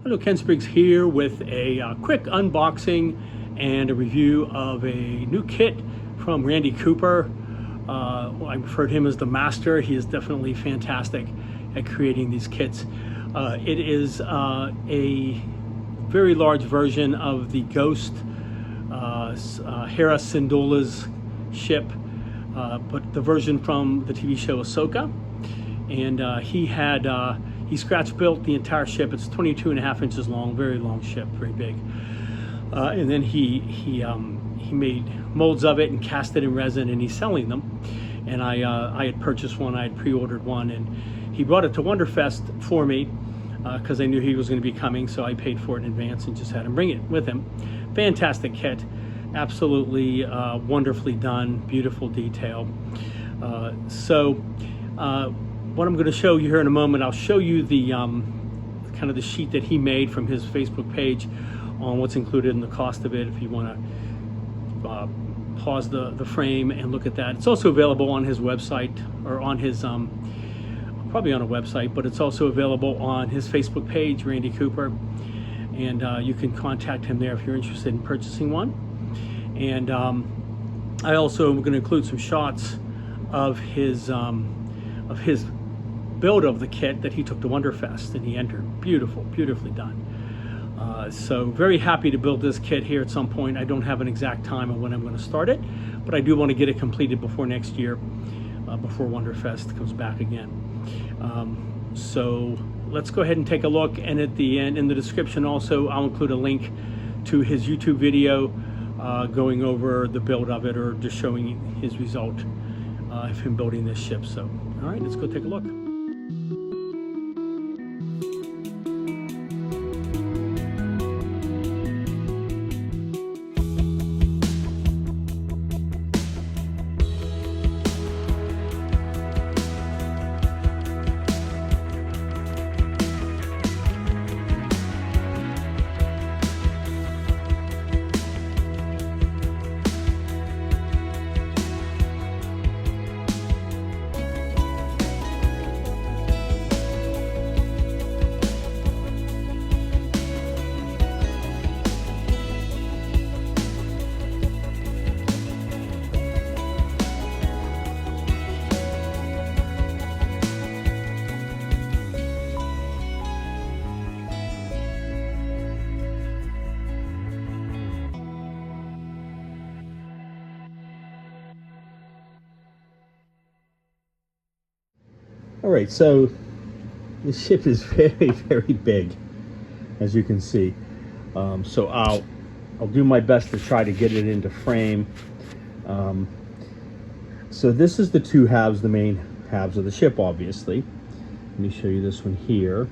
Hello, Ken Spriggs here with a quick unboxing and a review of a new kit from Randy Cooper. I refer to him as the master. He is definitely fantastic at creating these kits. It is a very large version of the Ghost Hera Syndulla's ship, but the version from the TV show Ahsoka. And he scratch built the entire ship. It's 22.5 inches long, very long ship, very big. And then he made molds of it and cast it in resin, and he's selling them. And I had purchased one, I had pre-ordered one, and he brought it to Wonderfest for me because I knew he was going to be coming, so I paid for it in advance and just had him bring it with him. Fantastic kit, absolutely wonderfully done, beautiful detail. What I'm going to show you here in a moment, I'll show you the kind of the sheet that he made from his Facebook page on what's included in the cost of it, if you want to pause the frame and look at that. It's also available on his website, or on his probably on a website, but it's also available on his Facebook page, Randy Cooper, and you can contact him there if you're interested in purchasing one. And I also am going to include some shots of his build of the kit that he took to Wonderfest and he entered. Beautifully done. So very happy to build this kit here at some point. I don't have an exact time of when I'm going to start it, but I do want to get it completed before next year, before Wonderfest comes back again. So let's go ahead and take a look, and at the end, in the description also, I'll include a link to his YouTube video going over the build of it, or just showing his result of him building this ship. So all right, let's go take a look. All right, so the ship is very big, as you can see. So I'll do my best to try to get it into frame. So this is the two halves, the main halves of the ship, obviously. Let me show you this one here.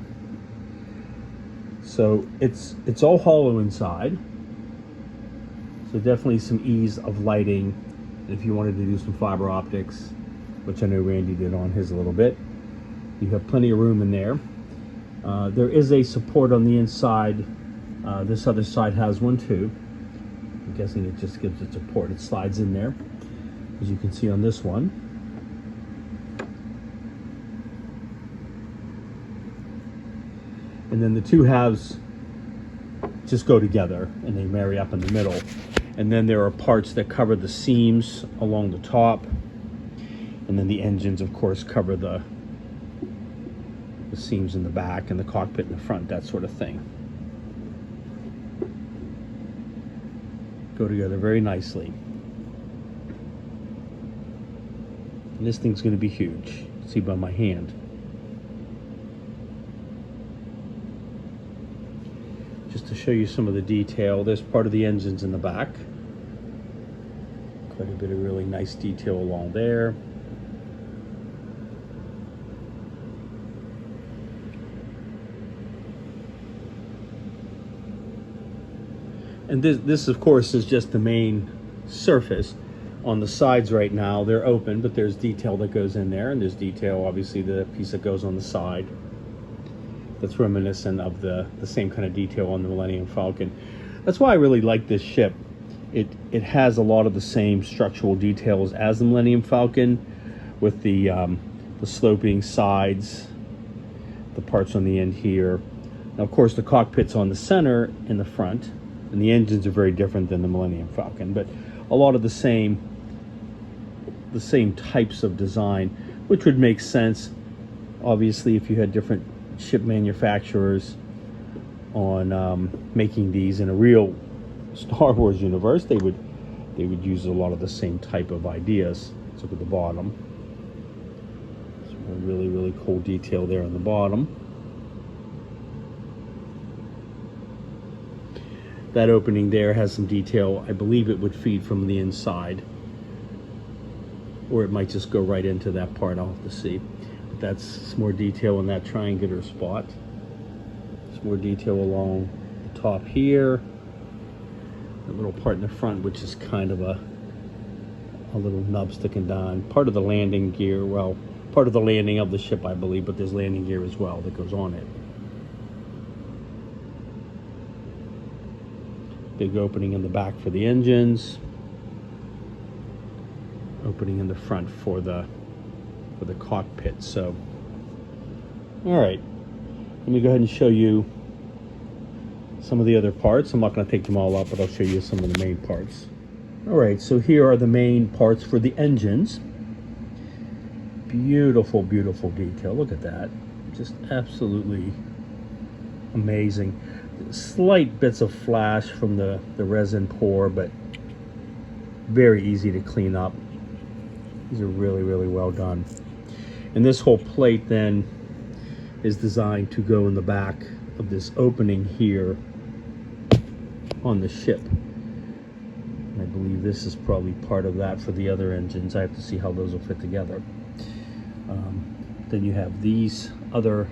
So it's all hollow inside. So definitely some ease of lighting if you wanted to do some fiber optics, which I know Randy did on his a little bit. You have plenty of room in there. There is a support on the inside. This other side has one too. I'm guessing it just gives it support. It slides in there, as you can see on this one. And then the two halves just go together and they marry up in the middle. And then there are parts that cover the seams along the top. And then the engines, of course, cover the seams in the back, and the cockpit in the front, that sort of thing. Go together very nicely. And this thing's going to be huge. You can see by my hand. Just to show you some of the detail, there's part of the engines in the back. Quite a bit of really nice detail along there. And this of course is just the main surface. On the sides right now they're open, but there's detail that goes in there, and there's detail, obviously, the piece that goes on the side that's reminiscent of the same kind of detail on the Millennium Falcon. That's why I really like this ship. It has a lot of the same structural details as the Millennium Falcon, with the sloping sides, the parts on the end here, Now, of course, the cockpit's on the center in the front, and the engines are very different than the Millennium Falcon, but a lot of the same types of design, which would make sense, obviously, if you had different ship manufacturers on making these in a real Star Wars universe. They would use a lot of the same type of ideas. Let's look at the bottom. Some really, really cool detail there on the bottom. That opening there has some detail. I believe it would feed from the inside, or it might just go right into that part. I'll have to see. But that's some more detail in that triangular spot. Some more detail along the top here. The little part in the front, which is kind of a little nub sticking down. Part of the landing gear, well, part of the landing of the ship, I believe, but there's landing gear as well that goes on it. Big opening in the back for the engines. Opening in the front for the cockpit. So, all right, let me go ahead and show you some of the other parts. I'm not going to take them all up, but I'll show you some of the main parts. All right, so here are the main parts for the engines. Beautiful, beautiful detail. Look at that. Just absolutely amazing. Slight bits of flash from the resin pour, but very easy to clean up. These are really, really well done. And this whole plate then is designed to go in the back of this opening here on the ship. And I believe this is probably part of that for the other engines. I have to see how those will fit together. Then you have these other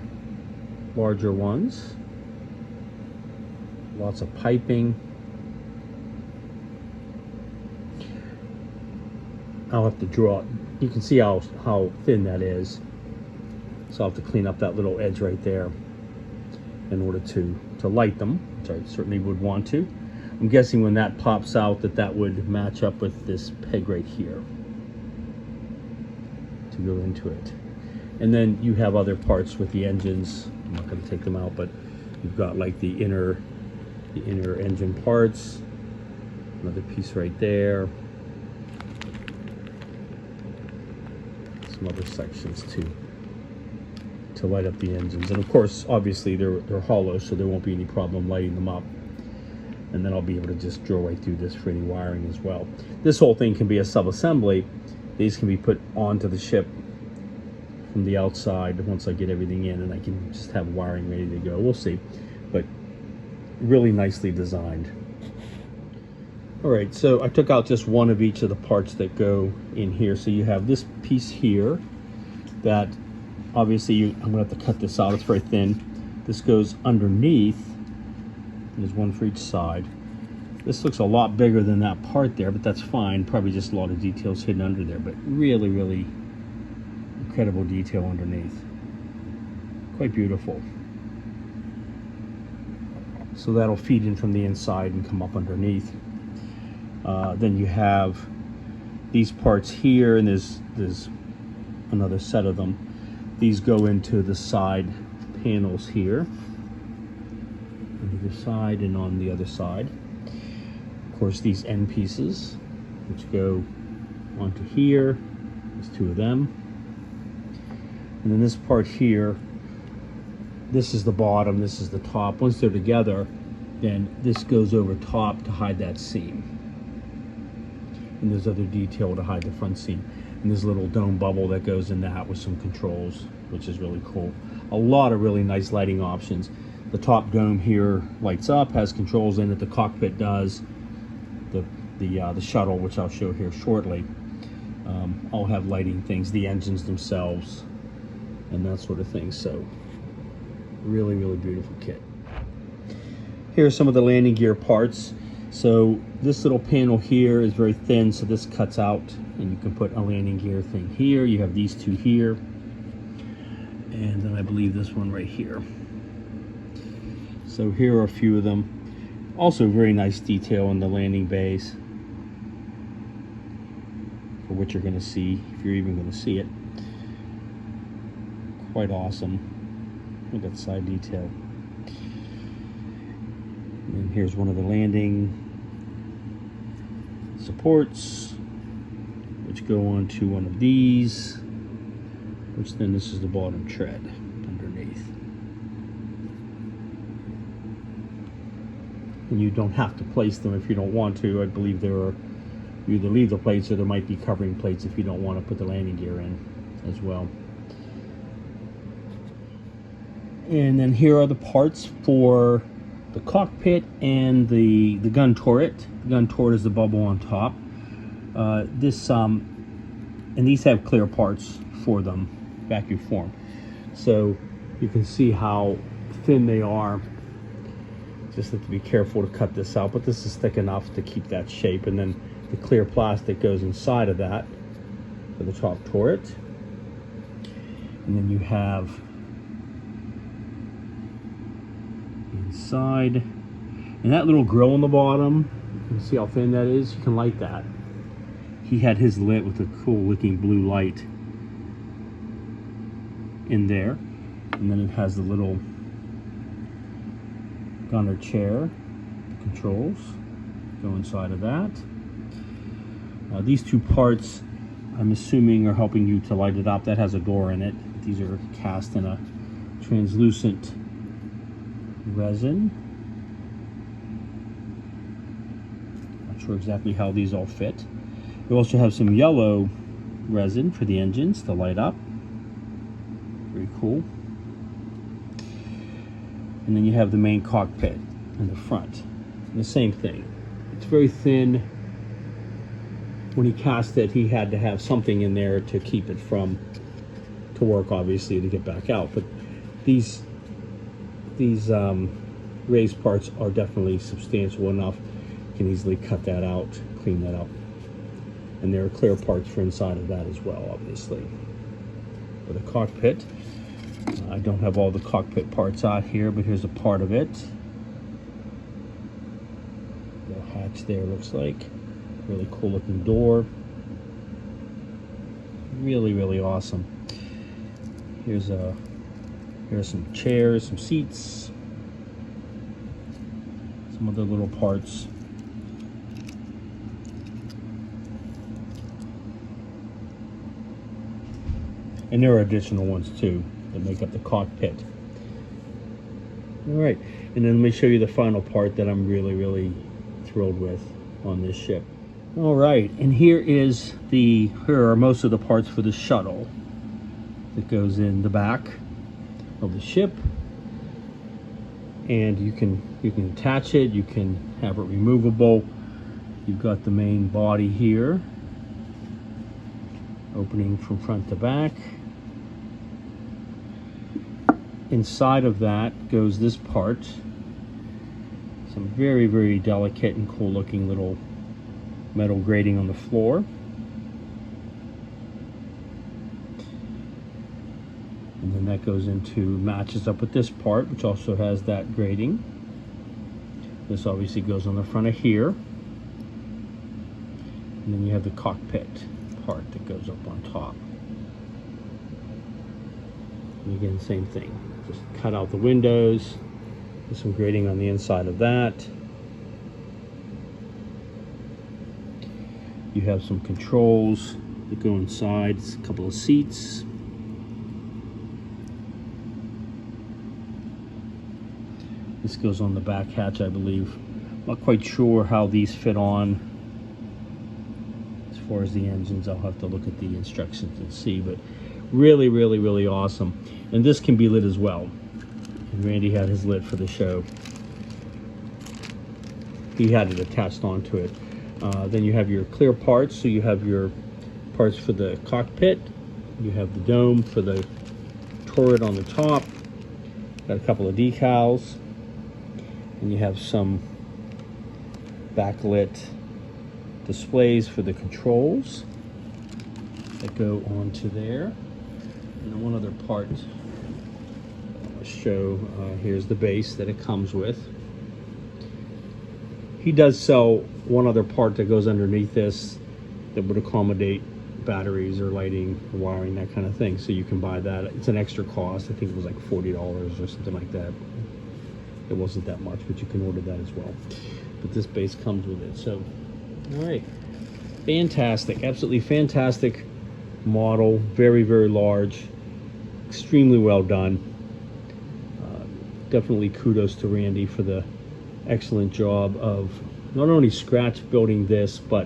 larger ones. Lots of piping. I'll have to draw it. You can see how thin that is. So I'll have to clean up that little edge right there in order to light them, which I certainly would want to. I'm guessing when that pops out that would match up with this peg right here to go into it. And then you have other parts with the engines. I'm not going to take them out, but you've got like the inner engine parts, another piece right there, some other sections to light up the engines. And of course, obviously they're hollow, so there won't be any problem lighting them up. And then I'll be able to just drill right through this for any wiring as well. This whole thing can be a sub-assembly. These can be put onto the ship from the outside once I get everything in, and I can just have wiring ready to go. We'll see, but really nicely designed. All right, so I took out just one of each of the parts that go in here. So you have this piece here that obviously I'm gonna have to cut this out. It's very thin. This goes underneath. There's one for each side. This looks a lot bigger than that part there, but that's fine. Probably just a lot of details hidden under there, but really, really incredible detail underneath. Quite beautiful. So that'll feed in from the inside and come up underneath. Then you have these parts here, and there's another set of them. These go into the side panels here, on either side and on the other side. Of course, these end pieces, which go onto here, there's two of them. And then this part here, this is the bottom, this is the top. Once they're together, then this goes over top to hide that seam. And there's other detail to hide the front seam. And there's a little dome bubble that goes in that with some controls, which is really cool. A lot of really nice lighting options. The top dome here lights up, has controls in it. The cockpit does. The shuttle, which I'll show here shortly, all have lighting things. The engines themselves, and that sort of thing. So really, really beautiful kit. Here are some of the landing gear parts. So this little panel here is very thin, so this cuts out, and you can put a landing gear thing here. You have these two here, and then I believe this one right here. So here are a few of them. Also very nice detail in the landing bays for what you're going to see, if you're even going to see it. Quite awesome. Look at that side detail. And here's one of the landing supports, which go onto one of these, which then this is the bottom tread underneath. And you don't have to place them if you don't want to. I believe there are, you either leave the plates or there might be covering plates if you don't want to put the landing gear in as well. And then here are the parts for the cockpit and the gun turret. The gun turret is the bubble on top. And these have clear parts for them, vacuum form. So you can see how thin they are. Just have to be careful to cut this out, but this is thick enough to keep that shape. And then the clear plastic goes inside of that for the top turret. And then you have inside, and that little grill on the bottom, you can see how thin that is. You can light that. He had his lit with a cool looking blue light in there. And then it has the little gunner chair controls go inside of that. These two parts, I'm assuming, are helping you to light it up. That has a door in it. These are cast in a translucent resin. Not sure exactly how these all fit. You also have some yellow resin for the engines to light up. Very cool. And then you have the main cockpit in the front. And the same thing. It's very thin. When he cast it, he had to have something in there to keep it from, to work obviously, to get back out. But these raised parts are definitely substantial enough. You can easily cut that out, clean that up. And there are clear parts for inside of that as well, obviously. For the cockpit, I don't have all the cockpit parts out here, but here's a part of it. The hatch there looks like. Really cool looking door. Really, really awesome. Here's some chairs, some seats, some other little parts. And there are additional ones too that make up the cockpit. All right, and then let me show you the final part that I'm really, really thrilled with on this ship. All right, and here are most of the parts for the shuttle that goes in the back of the ship. And you can attach it, you can have it removable. You've got the main body here, opening from front to back. Inside of that goes this part. Some very, very delicate and cool looking little metal grating on the floor. And then that goes into, matches up with this part, which also has that grating. This obviously goes on the front of here. And then you have the cockpit part that goes up on top. And again, same thing. Just cut out the windows. There's some grating on the inside of that. You have some controls that go inside. It's a couple of seats. This goes on the back hatch, I believe. Not quite sure how these fit on. As far as the engines, I'll have to look at the instructions and see, but really, really, really awesome. And this can be lit as well. And Randy had his lit for the show. He had it attached onto it. Then you have your clear parts, so you have your parts for the cockpit. You have the dome for the turret on the top. Got a couple of decals. And you have some backlit displays for the controls that go onto there. And then one other part I'll show, here's the base that it comes with. He does sell one other part that goes underneath this that would accommodate batteries or lighting, or wiring, that kind of thing. So you can buy that. It's an extra cost. I think it was like $40 or something like that. It wasn't that much, but you can order that as well. But this base comes with it. So, all right, fantastic, absolutely fantastic model. Very, very large, extremely well done. Definitely kudos to Randy for the excellent job of not only scratch building this, but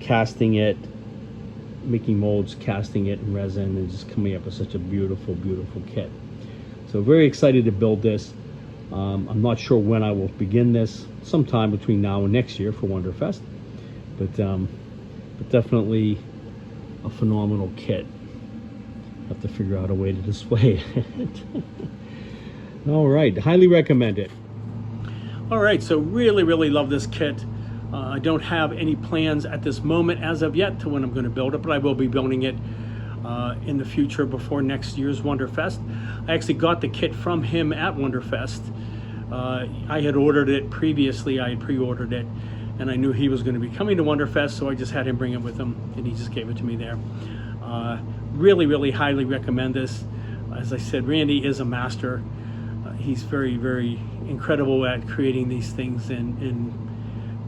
casting it, making molds, casting it in resin, and just coming up with such a beautiful, beautiful kit. So very excited to build this. I'm not sure when I will begin this, sometime between now and next year for Wonderfest, but definitely a phenomenal kit. Have to figure out a way to display it. All right, highly recommend it. All right, so really love this kit. I don't have any plans at this moment as of yet to when I'm going to build it, but I will be building it in the future before next year's Wonderfest. I actually got the kit from him at Wonderfest. I had ordered it previously. I had pre-ordered it, and I knew he was going to be coming to Wonderfest, so I just had him bring it with him, and he just gave it to me there. Really highly recommend this. As I said, Randy is a master. He's very incredible at creating these things and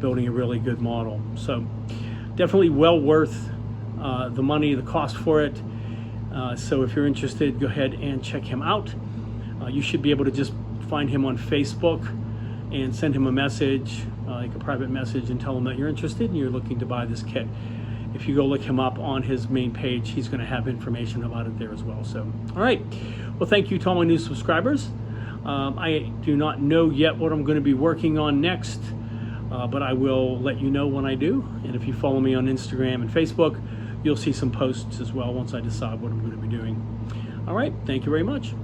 building a really good model. So definitely well worth the money, the cost for it. So if you're interested, go ahead and check him out. You should be able to just find him on Facebook and send him a message, like a private message, and tell him that you're interested and you're looking to buy this kit. If you go look him up on his main page, he's going to have information about it there as well. So, all right. Well, thank you to all my new subscribers. I do not know yet what I'm going to be working on next, but I will let you know when I do. And if you follow me on Instagram and Facebook, you'll see some posts as well once I decide what I'm going to be doing. All right. Thank you very much.